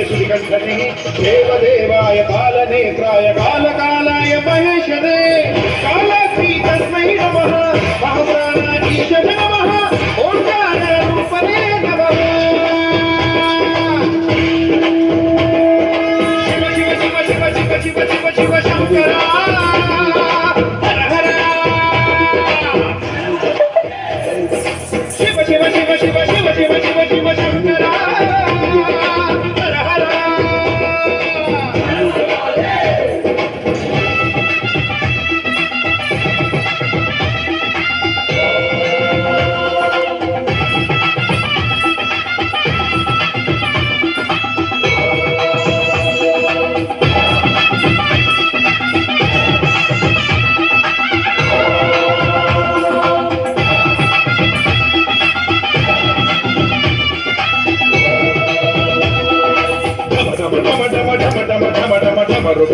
श्रीकण्ठने देवदेवाय कालनेत्राय कालकालाय महेशने कालातीतस्मै नमः महाप्राणाधीशने नमः ओंकाररूपने नमः शिव शिव शिव शिव शिव शिव शंकरा हर हर शिव शिव शिव शिव शिव शिव शिव शिव शंकरा हर हर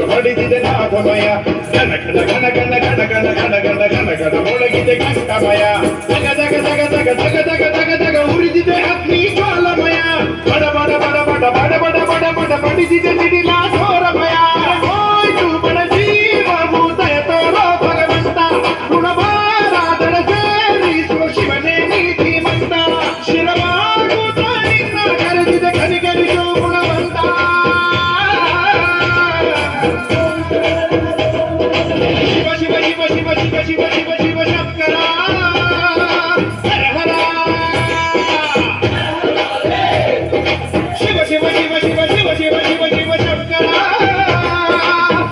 ಮಡಿದಿದೆ ನಾಗಮಯ ಘನ ಘನ ಘನ ಘನ ಘನ ಘನ ಘನ ಘನ ಘನ ಘನ ಒಳಗಿದೆ ಕಂಠಮಯ ದಗ ದಗ ದಗ ದಗ ದಗ ದಗ ದಗ ದಗ ಉರಿದಿದೆ ಅಗ್ನಿ ಜ್ವಾಲಮಯ ಬಡ ಬಡ ಬಡ ಬಡ ಬಡ ಬಡ ಬಡ ಬಡ ಬಡಿದಿದೆ ಸಿಡಿಲ ಘೋರಮಯ ಹೋಯ್ತು ಬಡ ಜೀವವು ದಯ ತೋರೋ ಭಗವಂತ ಗುಣವಾರಾದರ ಸೇರಿಸುವ ಶಿವನೇ ನೀತಿಮಂತ ಶಿರವಾಗುತ್ತ ನಿನ್ನ ಕರೆದಿದೆ ಕನಿಕರಿಸು ಗುಣವಂತ ಶಿವ ಶಿವ ಶಿವ ಶಿವ ಶಿವ ಶಂಕರ ಹರ ಹರ ಶಿವ ಶಿವ ಶಿವ ಶಿವ ಶಿವ ಶಿವ ಶಿವ ಶಿವ ಶಂಕರ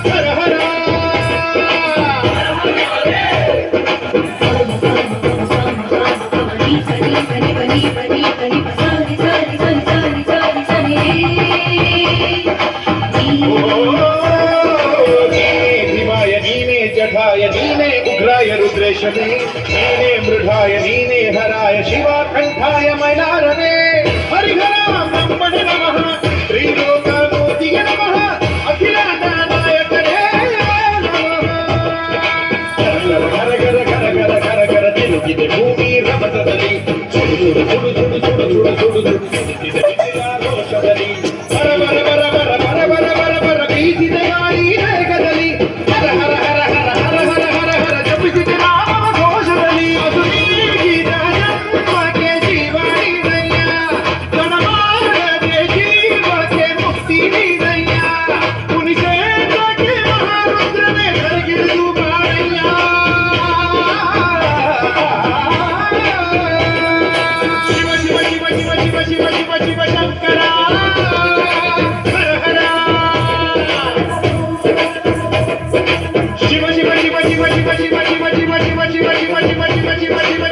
ಹರ ಹರ जठाय नीने उग्राय रुद्रेशने नीने मृढाय नीने हराय शिवाकण्ठाय मैलारने हरिहरा ब्रह्मणे नमः त्रिलोकामूर्तिये नमः अखिलाण्डनायकने नमः गರ ಗರ ಗರ ಗರ ಗರ ಗರ ತಿರುಗಿದೆ ಭೂಮಿ ರಭಸದಲ್ಲಿ ಸುಡು ಸುಡು ಸುಡು ಸುಡು ಸುಡು ಸುಡು ಸುಡು ಸುಡುತ್ತಿದೆ ರೋಷದಲ್ಲಿ ಬರ ಬರ ಬರ ಬರ ಬರ ಬರ ಬರ ಬರ ಬೀಸಿದೆ ಗಾಳಿ ವೇಗದಲ್ಲಿ ಹರ ಹರ ಹರ ಹರ ಹರ ಹರ ಹರ ಹರ ಜಪಿಸಿದೆ ನಾಮ ಘೋಷದಲ್ಲಿ ಅದು ನೀಗಿದ ಜನ್ಮಕ್ಕೆ ಜೀವ ನೀಡಯ್ಯ ಗಣಮಾರದೆ ಜೀವಕ್ಕೆ ಮುಕ್ತಿ ನೀಡಯ್ಯ ಮುನಿಷೇತ್ರಕ್ಕೆ ಮಹಾರುದ್ರನೇ ಕರಗಿರಿದು ಬಾಳಯ್ಯ ಶಿವ ಶಿವ ಶಿವ ಶಿವ ಶಿವ ಶಿವ ಶಿವ ಶಿವ ಶಂಕರ ಹರ ಹರ ಶಿವ ಶಿವ ಶಿವ ಶಿವ ಶಿವ ಶಿವ ಶಿವ ಶಿವ ಶಿವ ಶಿವ ಶಿವ ಶಿವ ಶಿವ ಶಿವ ಶಿವ